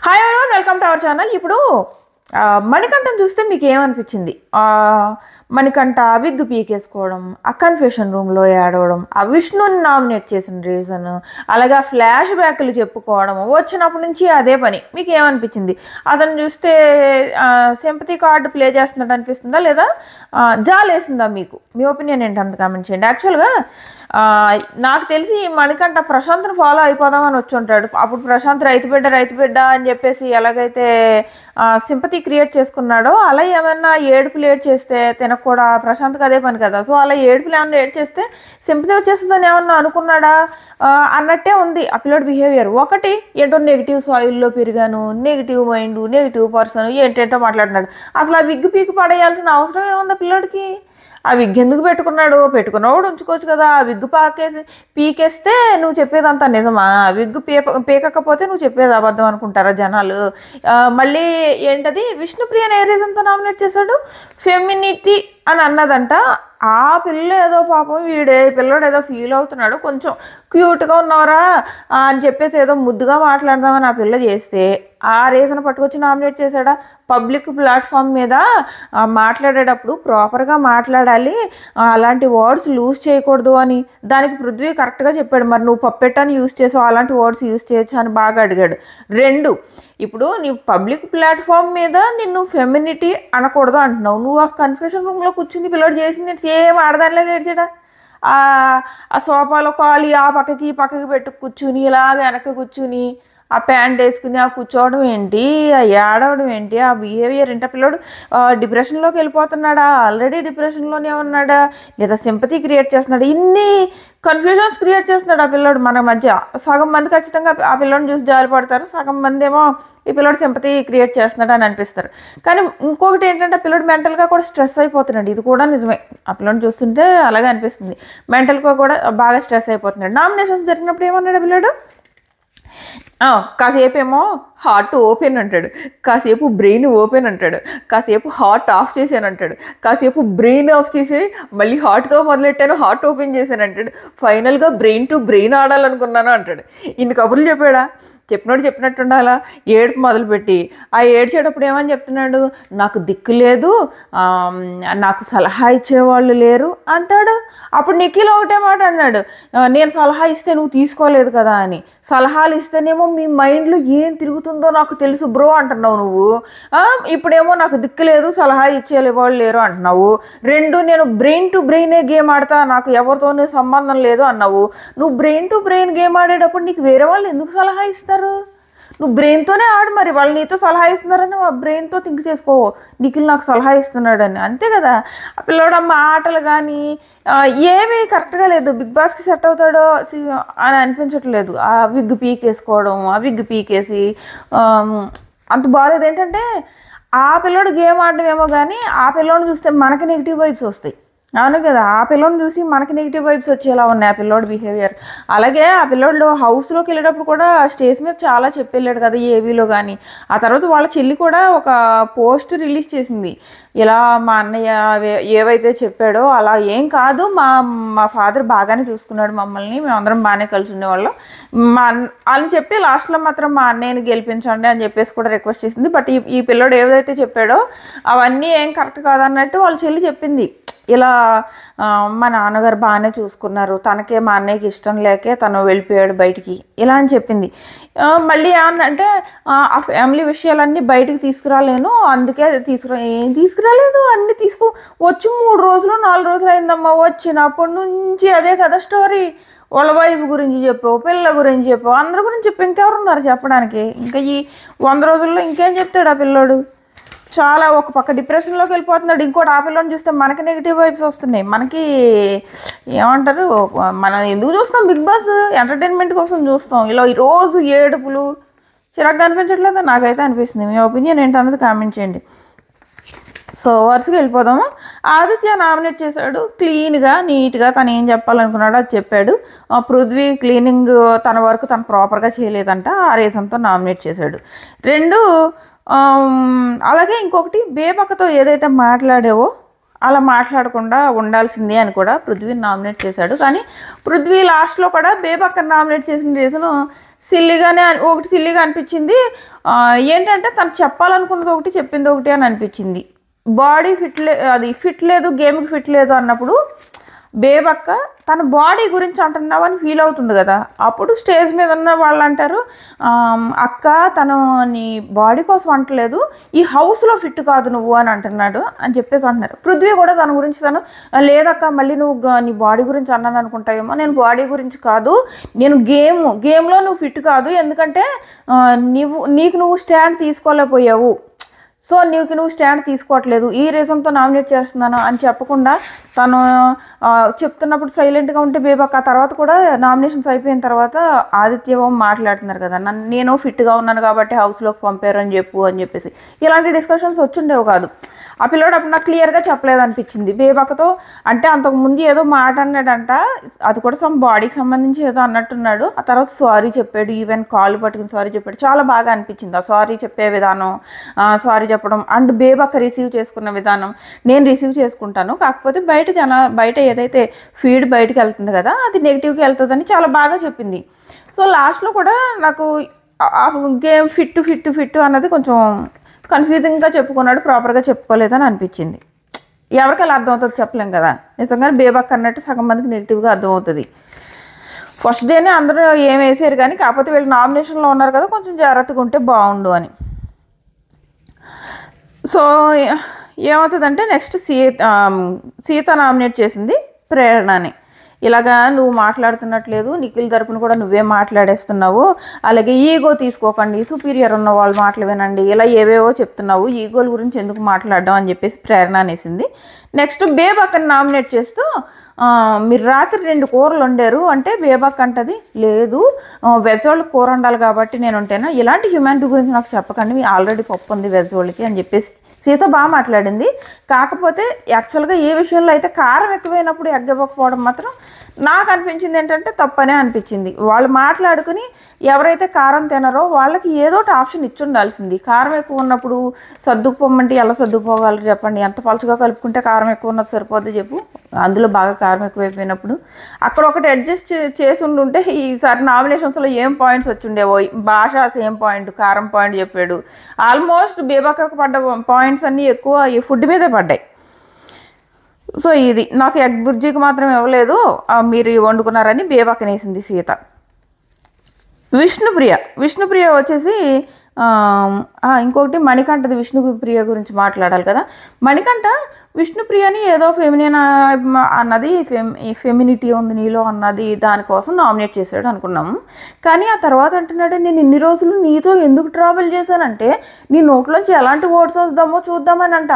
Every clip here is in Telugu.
Hi everyone, welcome to our channel. ఇప్పుడు మణికంఠను చూస్తే మీకు ఏమనిపించింది? మణికంఠ విగ్ పీకేసుకోవడం, ఆ కన్ఫెషన్ రూమ్లో ఏడవడం, ఆ విష్ణుని నామినేట్ చేసిన రీజన్, అలాగే ఫ్లాష్ బ్యాక్లు చెప్పుకోవడం, వచ్చినప్పటి నుంచి అదే పని. మీకు ఏమనిపించింది? అతను చూస్తే సింపతి కార్డు ప్లే చేస్తున్నట్టు అనిపిస్తుందా, లేదా జాలేసిందా? మీకు మీ ఒపీనియన్ ఏంటంత కామెంట్ చేయండి. యాక్చువల్గా నాకు తెలిసి మణికంఠ ప్రశాంత్ని ఫాలో అయిపోదామని వచ్చి ఉంటాడు. అప్పుడు ప్రశాంత్ రైతు బిడ్డ అని చెప్పేసి ఎలాగైతే సింపతి క్రియేట్ చేసుకున్నాడో, అలా ఏమైనా ఏడుపులు ఏడ్ చేస్తే తినకు కూడా ప్రశాంత్కి అదే పని కదా. సో అలా ఏడుపులు ఏమన్నా ఏడ్ చేస్తే సింపతి వచ్చేస్తుందని ఏమన్నా అనుకున్నాడా అన్నట్టే ఉంది ఆ పిల్లోడి బిహేవియర్. ఒకటి ఏంటో నెగిటివ్ సాయిల్లో పెరిగాను, నెగిటివ్ మైండ్, నెగిటివ్ పర్సన్, ఏంటేంటో మాట్లాడుతున్నాడు. అసలు ఆ విగ్గు పీకి పడేయాల్సిన అవసరం ఏముంది పిల్లోడికి? ఆ విగ్ ఎందుకు పెట్టుకున్నవాడు ఉంచుకోవచ్చు కదా. ఆ విగ్గు పీకేస్తే నువ్వు చెప్పేదంతా నిజమా? విగ్గు పీకకపోతే నువ్వు చెప్పేది అబద్ధం అనుకుంటారా జనాలు? మళ్ళీ ఏంటది, విష్ణుప్రియని ఏ రీజన్తో నామినేట్ చేశాడు? ఫెమినిటీ అని అన్నదంట. ఆ పిల్ల ఏదో పాపం పిల్లోడు ఏదో ఫీల్ అవుతున్నాడు, కొంచెం క్యూట్గా ఉన్నవరా అని చెప్పేసి ఏదో ముద్దుగా మాట్లాడదామని ఆ పిల్ల చేస్తే ఆ రీజన్ పట్టుకొచ్చి నామినేట్ చేశాడా? పబ్లిక్ ప్లాట్ఫామ్ మీద మాట్లాడేటప్పుడు ప్రాపర్గా మాట్లాడాలి, అలాంటి వర్డ్స్ యూజ్ చేయకూడదు అని దానికి పృథ్వీ కరెక్ట్గా చెప్పాడు. మరి నువ్వు పప్పెట్టని యూజ్ చేసావు, అలాంటి వర్డ్స్ యూజ్ చేయొచ్చు అని బాగా అడిగాడు. రెండు, ఇప్పుడు నీ పబ్లిక్ ప్లాట్ఫామ్ మీద నిన్ను ఫెమినిటీ అనకూడదు అంటున్నావు. నువ్వు ఆ కన్ఫెషన్ రూమ్లో కూర్చుని పిల్లడు చేసింది సేమ్ ఆడదానిలాగా ఏడ్చాడా? ఆ సోఫాలో కాలు ఆ పక్కకి ఈ పక్కకి పెట్టు కూర్చుని, ఇలాగ వెనక్కి కూర్చుని, ఆ ప్యాంట్ వేసుకుని ఆ కూర్చోవడం ఏంటి, ఆ ఏడవడం ఏంటి, ఆ బిహేవియర్ ఏంటి? ఆ పిల్లడు డిప్రెషన్లోకి వెళ్ళిపోతున్నాడా? ఆల్రెడీ డిప్రెషన్లోనే ఉన్నాడా? లేదా సింపతి క్రియేట్ చేస్తున్నాడు? ఇన్ని కన్ఫ్యూజన్స్ క్రియేట్ చేస్తున్నాడు ఆ పిల్లడు మన మధ్య. సగం మంది ఖచ్చితంగా ఆ పిల్లోని చూసి జాలి పడతారు, సగం మంది ఏమో ఈ పిల్లడు సింపతి క్రియేట్ చేస్తున్నాడు అని అనిపిస్తారు. కానీ ఇంకొకటి ఏంటంటే ఆ పిల్లడు మెంటల్గా కూడా స్ట్రెస్ అయిపోతున్నాడు. ఇది కూడా నిజమే, ఆ పిల్లని చూస్తుంటే అలాగే అనిపిస్తుంది. మెంటల్గా కూడా బాగా స్ట్రెస్ అయిపోతున్నాడు. నామినేషన్స్ జరిగినప్పుడు ఏమన్నాడు ఆ పిల్లడు? కాసేపు ఏమో హార్ట్ ఓపెన్ అంటాడు, కాసేపు బ్రెయిన్ ఓపెన్ అంటాడు, కాసేపు హార్ట్ ఆఫ్ చేశాను అంటాడు, కాసేపు బ్రెయిన్ ఆఫ్ చేసి మళ్ళీ హార్ట్తో మొదలెట్టాను, హార్ట్ ఓపెన్ చేశాను అంటాడు, ఫైనల్గా బ్రెయిన్ టు బ్రెయిన్ ఆడాలనుకున్నాను అంటాడు. ఇన్ని కబుర్లు చెప్పాడా? చెప్పినట్టు ఉండాలా? ఏడుపు మొదలుపెట్టి ఆ ఏడ్చేటప్పుడు ఏమని చెప్తున్నాడు? నాకు దిక్కు లేదు, నాకు సలహా ఇచ్చేవాళ్ళు లేరు అంటాడు. అప్పుడు నిఖిల్ ఒకటే మాట అన్నాడు, నేను సలహా ఇస్తే నువ్వు తీసుకోలేదు కదా అని. సలహాలు ఇస్తేనేమో మీ మైండ్లో ఏం తిరుగుతుందో నాకు తెలుసు బ్రో అంటున్నావు నువ్వు. ఇప్పుడేమో నాకు దిక్కు లేదు, సలహా ఇచ్చేవాళ్ళు లేరు అంటున్నావు. రెండు, నేను బ్రెయిన్ టు బ్రెయినే గేమ్ ఆడతా, నాకు ఎవరితోనూ సంబంధం లేదు అన్నావు. నువ్వు బ్రెయిన్ టు బ్రెయిన్ గేమ్ ఆడేటప్పుడు నీకు వేరే వాళ్ళు ఎందుకు సలహా ఇస్తారు? నువ్వు బ్రెయిన్తోనే ఆడు. మరి వాళ్ళు నీతో సలహా ఇస్తున్నారని ఆ బ్రెయిన్తో థింక్ చేసుకో, నిఖిల్ నాకు సలహా ఇస్తున్నాడని, అంతే కదా. ఆ పిల్లోడు ఆటలు కానీ ఏమీ కరెక్ట్గా లేదు. బిగ్ బాస్కి సెట్ అవుతాడో అని అనిపించట్లేదు. ఆ విగ్ పీకేసుకోవడం, ఆ విగ్ పీకేసి అంత బాగాలేదు. ఏంటంటే ఆ పిల్లోడు గేమ్ ఆడడం ఏమో కానీ ఆ పిల్లోడిని చూస్తే మనకి నెగిటివ్ వైబ్స్ వస్తాయి. అవును కదా, ఆ పిల్లోని చూసి మనకి నెగిటివ్ వైబ్స్ వచ్చేలా ఉన్నాయి ఆ పిల్లోడి బిహేవియర్. అలాగే ఆ పిల్లోడు హౌస్లోకి వెళ్ళేటప్పుడు కూడా స్టేజ్ మీద చాలా చెప్పెళ్ళాడు కదా ఏవీలో కానీ. ఆ తర్వాత వాళ్ళ చెల్లి కూడా ఒక పోస్ట్ రిలీజ్ చేసింది, ఇలా మా అన్నయ్య ఏవైతే చెప్పాడో అలా ఏం కాదు, మా ఫాదర్ బాగానే చూసుకున్నాడు మమ్మల్ని, మేమందరం బాగానే కలిసి ఉండేవాళ్ళం అని చెప్పి లాస్ట్లో మాత్రం మా అన్నయ్యని గెలిపించండి అని చెప్పేసి కూడా రిక్వెస్ట్ చేసింది. బట్ ఈ పిల్లోడు ఏదైతే చెప్పాడో అవన్నీ ఏం కరెక్ట్ కాదన్నట్టు వాళ్ళ చెల్లి చెప్పింది. ఇలా మా నాన్నగారు బాగానే చూసుకున్నారు, తనకే మా అన్నయ్యకి ఇష్టం లేకే తను వెళ్ళిపోయాడు బయటికి, ఇలా అని చెప్పింది. మళ్ళీ ఏమన్నంటే ఆ ఫ్యామిలీ విషయాలన్నీ బయటికి తీసుకురాలేను, అందుకే ఏం తీసుకురాలేదు, అన్నీ వచ్చి 3 రోజులు 4 రోజులు అయిందమ్మా. వచ్చినప్పటి నుంచి అదే కదా స్టోరీ. వాళ్ళ వైఫ్ గురించి చెప్పావు, పిల్ల గురించి చెప్పావు, అందరి గురించి చెప్పి ఇంకెవరున్నారు చెప్పడానికి? ఇంకా ఈ 100 రోజుల్లో ఇంకేం చెప్తాడు ఆ పిల్లోడు? చాలా ఒక పక్క డిప్రెషన్లోకి వెళ్ళిపోతున్నాడు. ఇంకోటి ఆ పిల్లని చూస్తే మనకి నెగిటివ్ వైబ్స్ వస్తున్నాయి. మనకి ఏమంటారు, మనం ఎందుకు చూస్తాం? బిగ్ బాస్ ఎంటర్టైన్మెంట్ కోసం చూస్తాం. ఇలా ఈరోజు ఏడుపులు చిరాగ్గా అనిపించట్లేదా? నాకైతే అనిపిస్తుంది. మీ ఒపీనియన్ ఏంటన్నది కామెంట్ చేయండి. సో వరుసగా వెళ్ళిపోదాము. ఆదిత్య నామినేట్ చేశాడు, క్లీన్గా నీట్గా తను ఏం చెప్పాలనుకున్నాడో అది చెప్పాడు. పృథ్వీ క్లీనింగ్ తన వరకు తను ప్రాపర్గా చేయలేదంట, ఆ రీజన్తో నామినేట్ చేశాడు. రెండు, అలాగే ఇంకొకటి, బేబక్కతో ఏదైతే మాట్లాడావో అలా మాట్లాడకుండా ఉండాల్సిందే అని కూడా పృథ్వీని నామినేట్ చేశాడు. కానీ పృథ్వీ లాస్ట్లో కూడా బేబక్కని నామినేట్ చేసిన రీజను సిల్లీగానే ఒకటి సిల్లీగా అనిపించింది. ఏంటంటే తను చెప్పాలనుకున్నది ఒకటి, చెప్పింది ఒకటి అని అనిపించింది. బాడీ అది ఫిట్ లేదు, గేమ్కి ఫిట్ లేదు అన్నప్పుడు బేబక్క తన బాడీ గురించి అంటున్నావు అని ఫీల్ అవుతుంది కదా. అప్పుడు స్టేజ్ మీద ఉన్న వాళ్ళు అంటారు, అక్క తను నీ బాడీ కోసం అంటలేదు, ఈ హౌస్లో ఫిట్ కాదు నువ్వు అని అంటున్నాడు అని చెప్పేసి అంటున్నారు. పృథ్వీ కూడా తన గురించి తను, లేదక్క మళ్ళీ నువ్వు నీ బాడీ గురించి అన్నాను అనుకుంటావేమో, నేను బాడీ గురించి కాదు, నేను గేమ్లో నువ్వు ఫిట్ కాదు, ఎందుకంటే నీకు నువ్వు స్టాండ్ తీసుకోలేకపోయావు, సో నువ్వు స్టాండ్ తీసుకోవట్లేదు, ఈ రీజన్తో నామినేట్ చేస్తున్నాను అని చెప్పకుండా తను చెప్తున్నప్పుడు సైలెంట్గా ఉంటే బేబక్క ఆ తర్వాత కూడా నామినేషన్స్ అయిపోయిన తర్వాత ఆదిత్య ఓం మాట్లాడుతున్నారు కదా, నేను ఫిట్గా ఉన్నాను కాబట్టి హౌస్లోకి పంపారు అని చెప్పేసి ఇలాంటి డిస్కషన్స్ వచ్చిండేవి కాదు. ఆ పిల్లోడు అప్పుడు నాకు క్లియర్గా చెప్పలేదు అనిపించింది బేబక్కతో. అంటే అంతకుముందు ఏదో మాట అన్నాడంట, అది కూడా సమ్ బాడీకి సంబంధించి ఏదో అన్నట్టున్నాడు. ఆ తర్వాత సారీ చెప్పాడు, ఈవెన్ కాల్ పట్టుకుని సారీ చెప్పాడు. చాలా బాగా అనిపించింది ఆ సారీ చెప్పే విధానం, సారీ చెప్పడం అండ్ బేబక్క రిసీవ్ చేసుకున్న విధానం. నేను రిసీవ్ చేసుకుంటాను, కాకపోతే బయట ఏదైతే ఫీడ్ బయటకు వెళ్తుంది కదా అది నెగిటివ్కి వెళ్తుందని చాలా బాగా చెప్పింది. సో లాస్ట్లో కూడా నాకు గేమ్ ఫిట్ అన్నది కొంచెం కన్ఫ్యూజింగ్గా చెప్పుకున్నాడు, ప్రాపర్గా చెప్పుకోలేదని అనిపించింది. ఎవరికి అలా అర్థమవుతుంది చెప్పలేం కదా. నిజంగానే బేబక్క అన్నట్టు సగం మందికి నెగిటివ్గా అర్థమవుతుంది. ఫస్ట్ డేనే అందరూ ఏం వేసారు కానీ కాకపోతే వీళ్ళు నామినేషన్లో ఉన్నారు కదా, కొంచెం జాగ్రత్తగా ఉంటే బాగుండు అని. సో ఏమవుతుందంటే నెక్స్ట్ సీత నామినేట్ చేసింది ప్రేరణని. ఇలాగా నువ్వు మాట్లాడుతున్నట్లేదు, నిఖిల్ తరపున కూడా నువ్వే మాట్లాడేస్తున్నావు, అలాగే ఈగో తీసుకోకండి, సుపీరియర్ ఉన్న వాళ్ళ మాటలు వినండి, ఇలా ఏవేవో చెప్తున్నావు, ఈగోల గురించి ఎందుకు మాట్లాడడం అని చెప్పేసి ప్రేరణ అనేసింది. నెక్స్ట్ బేబక్కని నామినేట్ చేస్తూ మీరు రాత్రి 2 కూరలు వండారు అంటే బేబక్క అంటది, లేదు వెజ్ వాళ్ళకి కూర వండాలి కాబట్టి నేను ఉంటేనా, ఇలాంటి హ్యూమానిటీ గురించి నాకు చెప్పకండి, మీ ఆల్రెడీ పప్పు ఉంది వెజ్ వాళ్ళకి అని చెప్పేసి సీత బాగా మాట్లాడింది. కాకపోతే యాక్చువల్గా ఏ విషయంలో అయితే కారం ఎక్కువైనప్పుడు ఎగ్గవ్వకపోవడం మాత్రం నాకు అనిపించింది ఏంటంటే తప్పనే అనిపించింది. వాళ్ళు మాట్లాడుకుని ఎవరైతే కారం తినరో వాళ్ళకి ఏదో ఒకటి ఆప్షన్ ఇచ్చి ఉండాల్సింది. కారం ఎక్కువ ఉన్నప్పుడు సర్దుకుపోమంటే ఎలా సర్దుకుపోగలరు చెప్పండి, ఎంత పలుచగా కలుపుకుంటే కారం ఎక్కువ ఉన్నది సరిపోద్ది చెప్పు, అందులో బాగా కారం ఎక్కువైపోయినప్పుడు అక్కడ ఒకటి అడ్జస్ట్ చేసి ఉండుంటే ఈసారి నామినేషన్స్లో ఏం పాయింట్స్ వచ్చి ఉండేవో. భాష సేమ్ పాయింట్, కారం పాయింట్ చెప్పాడు. ఆల్మోస్ట్ బేబక్కకు పడ్డ పాయింట్స్ అన్నీ ఎక్కువ ఈ ఫుడ్ మీదే పడ్డాయి. సో ఇది నాకు ఎగ్ బుర్జీకి మాత్రం ఇవ్వలేదు, మీరు వండుకున్నారని బేబక్కనేసింది సీత. విష్ణుప్రియ వచ్చేసి ఇంకొకటి మణికంఠది విష్ణుప్రియ గురించి మాట్లాడాలి కదా. మణికంఠ విష్ణుప్రియని ఏదో ఫెమినియన్ అన్నది, ఫెమినిటీ ఉంది నీలో అన్నది దానికోసం నామినేట్ చేశాడు అనుకున్నాము. కానీ ఆ తర్వాత అంటున్నాడు, నేను ఇన్ని రోజులు నీతో ఎందుకు ట్రావెల్ చేశానంటే నీ నోట్లోంచి ఎలాంటి వర్డ్స్ వద్దామో చూద్దామని అంట.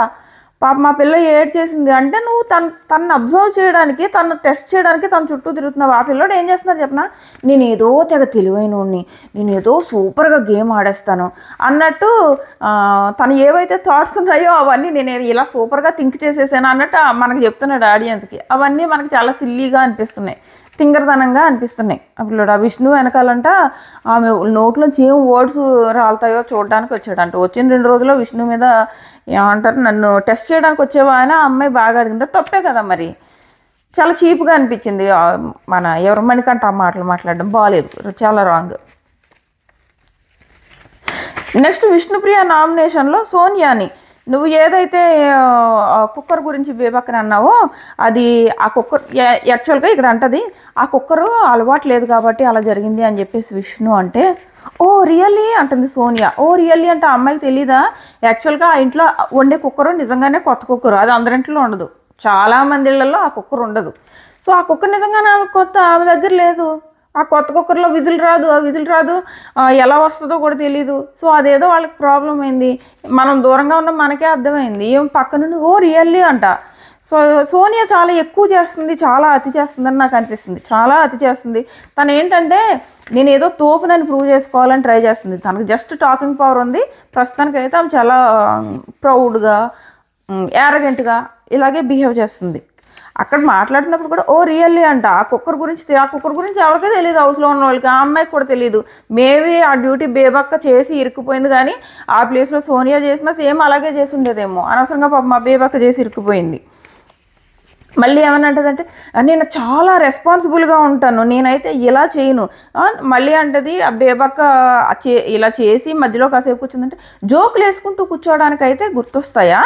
పాప మా పిల్ల ఏడ్ చేసింది అంటే నువ్వు తను అబ్జర్వ్ చేయడానికి, తను టెస్ట్ చేయడానికి తన చుట్టూ తిరుగుతున్నావు. ఆ పిల్లడు ఏం చేస్తున్నారు చెప్పనా, నేను ఏదో తెగ తెలివైనోడిని, నేను ఏదో సూపర్గా గేమ్ ఆడేస్తాను అన్నట్టు తను ఏవైతే థాట్స్ ఉన్నాయో అవన్నీ నేను ఇలా సూపర్గా థింక్ చేసేసాను అన్నట్టు మనకు చెప్తున్నాడు ఆడియన్స్కి. అవన్నీ మనకి చాలా సిల్లీగా అనిపిస్తున్నాయి, తింగరతనంగా అనిపిస్తున్నాయి. అప్పుడు ఆ విష్ణు వెనకాలంట ఆమె నోట్లోంచి ఏం వర్డ్స్ రాలుతాయో చూడడానికి వచ్చాడంట. వచ్చిన 2 రోజుల్లో విష్ణు మీద ఏమంటారు, నన్ను టెస్ట్ చేయడానికి వచ్చేవా అని ఆ అమ్మాయి బాగా అడిగింది. తప్పే కదా మరి, చాలా చీప్గా అనిపించింది. మన ఎవరి మణికంట ఆ మాటలు మాట్లాడడం బాగాలేదు, చాలా రాంగ్. నెక్స్ట్ విష్ణుప్రియ నామినేషన్లో సోనియాని, నువ్వు ఏదైతే కుక్కర్ గురించి బేబక్కని అన్నావో అది ఆ కుక్కర్ యాక్చువల్గా ఇక్కడ అంటది ఆ కుక్కరు అలవాటు లేదు కాబట్టి అలా జరిగింది అని చెప్పేసి విష్ణు అంటే, ఓ రియల్లీ అంటుంది సోనియా. ఓ రియల్లీ అంటే ఆ అమ్మాయికి తెలీదా, యాక్చువల్గా ఆ ఇంట్లో వండే కుక్కరు నిజంగానే కొత్త కుక్కరు, అది అందరింట్లో ఉండదు, చాలామంది ఇళ్లలో ఆ కుక్కర్ ఉండదు. సో ఆ కుక్కర్ నిజంగానే ఆమె దగ్గర లేదు. ఆ కొత్త కుక్కర్లో విజిల్ రాదు, ఎలా వస్తుందో కూడా తెలీదు. సో అదేదో వాళ్ళకి ప్రాబ్లం అయింది, మనం దూరంగా ఉన్న మనకే అర్థమైంది. ఏం పక్క నుండి ఓ రియల్లీ అంట. సో సోనియా చాలా ఎక్కువ చేస్తుంది, చాలా అతి చేస్తుందని నాకు అనిపిస్తుంది, చాలా అతి చేస్తుంది. తను ఏంటంటే నేను ఏదో తోపునని ప్రూవ్ చేసుకోవాలని ట్రై చేస్తుంది. తనకు జస్ట్ టాకింగ్ పవర్ ఉంది ప్రస్తుతానికైతే. ఆమె చాలా ప్రౌడ్గా, యారగెంట్గా ఇలాగే బిహేవ్ చేస్తుంది. అక్కడ మాట్లాడుతున్నప్పుడు కూడా ఓ రియల్లీ అంట. ఆ కుక్కర్ గురించి ఎవరికీ తెలియదు, హౌస్లో ఉన్న వాళ్ళకి, ఆ అమ్మాయికి కూడా తెలియదు. మేబీ ఆ డ్యూటీ బేబక్క చేసి ఇరుక్కుపోయింది, కానీ ఆ ప్లేస్లో సోనియా చేసినా సేమ్ అలాగే చేసి ఉండేదేమో. అనవసరంగా పాప మా బేబక్క చేసి ఇరుక్కుపోయింది. మళ్ళీ ఏమన్నా అంటదంటే నేను చాలా రెస్పాన్సిబుల్గా ఉంటాను, నేనైతే ఇలా చేయను. మళ్ళీ అంటది ఆ బేబక్క ఇలా చేసి మధ్యలో కాసేపు కూర్చుందంటే జోకులు వేసుకుంటూ కూర్చోవడానికైతే గుర్తొస్తాయా,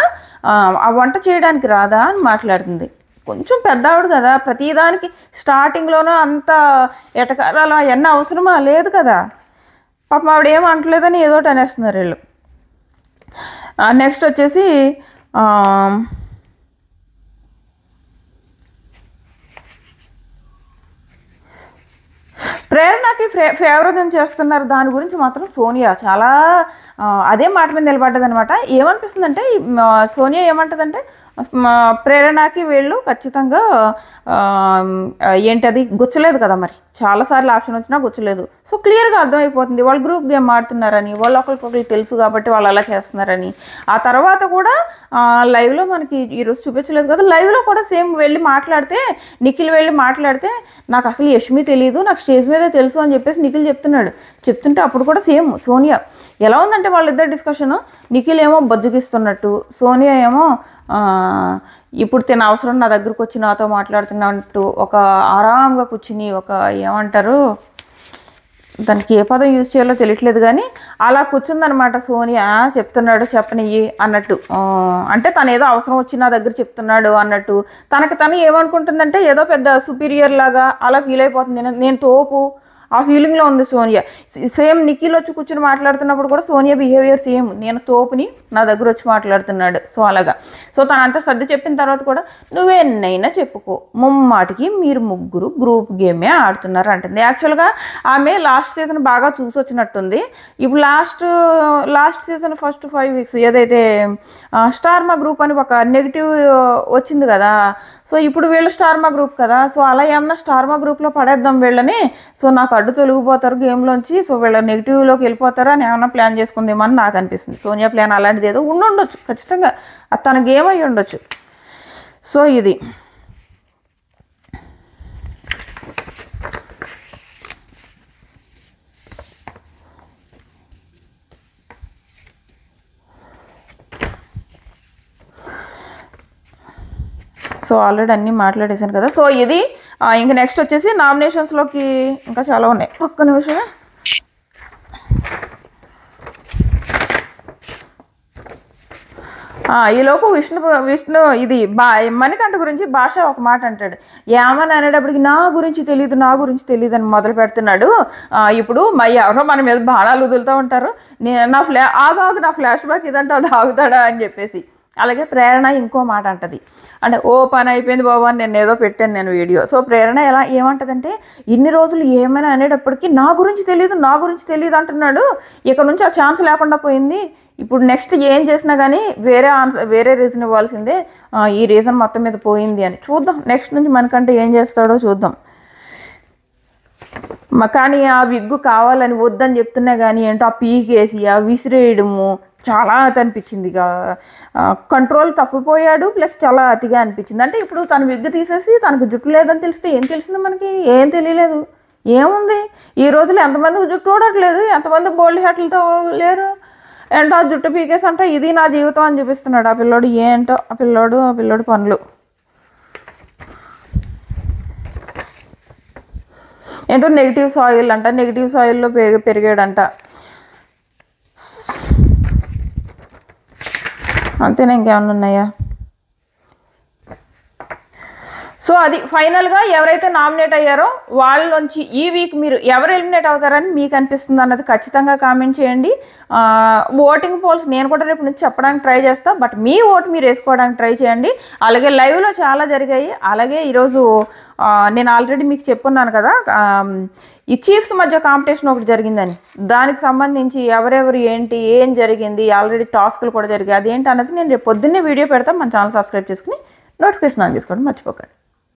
ఆ వంట చేయడానికి రాదా అని మాట్లాడుతుంది. కొంచెం పెద్దవాడు కదా, ప్రతిదానికి స్టార్టింగ్లోనూ అంత ఎటకారాలు అవన్నీ అవసరమా లేదు కదా. పాపం ఆవిడ ఏం అంటలేదని ఏదోటి అనేస్తున్నారు వీళ్ళు. నెక్స్ట్ వచ్చేసి ప్రేరణకి ఫేవరిజం చేస్తున్నారు, దాని గురించి మాత్రం సోనియా చాలా అదే మాట మీద నిలబడ్డది అనమాట. ఏమనిపిస్తుందంటే సోనియా ఏమంటుందంటే ప్రేరణకి వీళ్ళు ఖచ్చితంగా ఏంటది గుచ్చలేదు కదా, మరి చాలాసార్లు ఆప్షన్ వచ్చినా గుచ్చలేదు. సో క్లియర్గా అర్థమైపోతుంది వాళ్ళు గ్రూప్ గేమ్ ఆడుతున్నారని, వాళ్ళు ఒకరికొకరికి తెలుసు కాబట్టి వాళ్ళు అలా చేస్తున్నారని. ఆ తర్వాత కూడా లైవ్లో మనకి ఈరోజు చూపించలేదు కదా, లైవ్లో కూడా సేమ్ వెళ్ళి మాట్లాడితే నిఖిల్ వెళ్ళి మాట్లాడితే నాకు అసలు యష్మి తెలియదు, నాకు స్టేజ్ మీదే తెలుసు అని చెప్పేసి నిఖిల్ చెప్తుంటే అప్పుడు కూడా సేమ్ సోనియా ఎలా ఉందంటే వాళ్ళిద్దరు డిస్కషను, నిఖిల్ ఏమో బజ్జుగిస్తున్నట్టు, సోనియా ఏమో ఇప్పుడు తిన అవసరం నా దగ్గరకు వచ్చి నాతో మాట్లాడుతున్నట్టు ఒక ఆరాంగా కూర్చుని ఒక ఏమంటారు దానికి ఏ పదం యూజ్ చేయాలో తెలియట్లేదు కానీ అలా కూర్చుందనమాట. సోనియా చెప్తున్నాడు చెప్పనియ్యి అన్నట్టు, అంటే తను ఏదో అవసరం వచ్చి నా దగ్గర చెప్తున్నాడు అన్నట్టు తనకి తను ఏమనుకుంటుందంటే ఏదో పెద్ద సుపీరియర్ లాగా అలా ఫీల్ అయిపోతుంది. నేను తోపు ఆ ఫీలింగ్లో ఉంది సోనియా. సేమ్ నిఖిల్ వచ్చి కూర్చొని మాట్లాడుతున్నప్పుడు కూడా సోనియా బిహేవియర్ సేమ్, నేను తోపుని నా దగ్గర వచ్చి మాట్లాడుతున్నాడు. సో అలాగా తనంతా సర్ది చెప్పిన తర్వాత కూడా నువ్వెన్నైనా చెప్పుకో, ముమ్మాటికి మీరు ముగ్గురు గ్రూప్ గేమే ఆడుతున్నారు అంటుంది. యాక్చువల్గా ఆమె లాస్ట్ సీజన్ బాగా చూసి వచ్చినట్టుంది. ఇప్పుడు లాస్ట్ సీజన్ ఫస్ట్ 5 weeks ఏదైతే స్టార్మా గ్రూప్ అని ఒక నెగిటివ్ వచ్చింది కదా, సో ఇప్పుడు వీళ్ళు స్టార్మా గ్రూప్ కదా, సో అలా ఏమన్నా స్టార్మా గ్రూప్లో పడేద్దాం వీళ్ళని, సో నాకు అడ్డు తొలగిపోతారు గేమ్లోంచి, సో వీళ్ళ నెగిటివ్లోకి వెళ్ళిపోతారా అని ఏమన్నా ప్లాన్ చేసుకుందేమో అని నాకు అనిపిస్తుంది. సోనియా ప్లాన్ అలాంటిది ఏదో ఉండొచ్చు ఖచ్చితంగా, అది తన గేమ్ అయి ఉండొచ్చు. సో ఇది ఆల్రెడీ అన్నీ మాట్లాడేశాను కదా. సో ఇది ఇంకా నెక్స్ట్ వచ్చేసి నామినేషన్స్లోకి ఇంకా చాలా ఉన్నాయి. ఒక్క నిమిషమే. ఈలోపు విష్ణు ఇది మణికంఠ గురించి భాష ఒక మాట అంటాడు. ఏమని అనేటప్పటికి నా గురించి తెలియదు అని మొదలు పెడుతున్నాడు. ఇప్పుడు ఎవరో మన మీద బాణాలు వదులుతూ ఉంటారు, నా ఫ్లాష్ బ్యాక్ ఇదంటే వాడు ఆగుతాడా అని చెప్పేసి. అలాగే ప్రేరణ ఇంకో మాట అంటది, అంటే ఓ పని అయిపోయింది బాబు అని నేను ఏదో పెట్టాను వీడియో. సో ప్రేరణ ఏమంటదంటే ఇన్ని రోజులు ఏమైనా అనేటప్పటికీ నా గురించి తెలియదు అంటున్నాడు, ఇక నుంచి ఆ ఛాన్స్ లేకుండా పోయింది, ఇప్పుడు నెక్స్ట్ ఏం చేసినా కానీ వేరే రీజన్ ఇవ్వాల్సిందే, ఈ రీజన్ మొత్తం మీద పోయింది అని. చూద్దాం నెక్స్ట్ నుంచి మనకంటే ఏం చేస్తాడో చూద్దాం. కానీ ఆ విగ్గు కావాలని వద్దని చెప్తున్నా కానీ ఏంటో ఆ పీకేసి ఆ విసిరేయడము చాలా అనిపించింది. ఇక కంట్రోల్ తప్పిపోయాడు, ప్లస్ చాలా అతిగా అనిపించింది. అంటే ఇప్పుడు తన విగ్గు తీసేసి తనకు జుట్టు లేదని తెలిస్తే ఏం తెలిసింది మనకి, ఏం తెలియలేదు. ఏముంది ఈ రోజులు ఎంతమందికి జుట్టు ఊడట్లేదు, ఎంతమంది బోల్డ్ హెట్లతో లేరు, ఏంటో ఆ జుట్టు పీకేసి అంటే ఇది నా జీవితం అని చూపిస్తున్నాడు ఆ పిల్లోడు. ఏంటో ఆ పిల్లోడు పనులు ఏంటో నెగిటివ్ సాయిల్ అంట, నెగిటివ్ సాయిల్లో పెరిగాడంట. అంతేనా, ఇంకేమన్నా ఉన్నాయా? సో అది ఫైనల్గా ఎవరైతే నామినేట్ అయ్యారో వాళ్ళలోంచి ఈ వీక్ మీరు ఎవరు ఎలిమినేట్ అవుతారని మీకు అనిపిస్తుంది అన్నది ఖచ్చితంగా కామెంట్ చేయండి. ఓటింగ్ పోల్స్ నేను కూడా రేపు నుంచి చెప్పడానికి ట్రై చేస్తాను, బట్ మీ ఓటు మీరు వేసుకోవడానికి ట్రై చేయండి. అలాగే లైవ్లో చాలా జరిగాయి. అలాగే ఈరోజు నేను ఆల్రెడీ మీకు చెప్పున్నాను కదా, ఈ చీఫ్స్ మధ్య కాంపిటీషన్ ఒకటి జరిగిందని, దానికి సంబంధించి ఎవరెవరు ఏం జరిగింది, ఆల్రెడీ టాస్క్లు కూడా జరిగాయి, అదేంటి అన్నది నేను రేపు పొద్దున్నే వీడియో పెడతాను. మన ఛానల్ సబ్స్క్రైబ్ చేసుకుని నోటిఫికేషన్ ఆన్ చేసుకోవడం మర్చిపోకండి.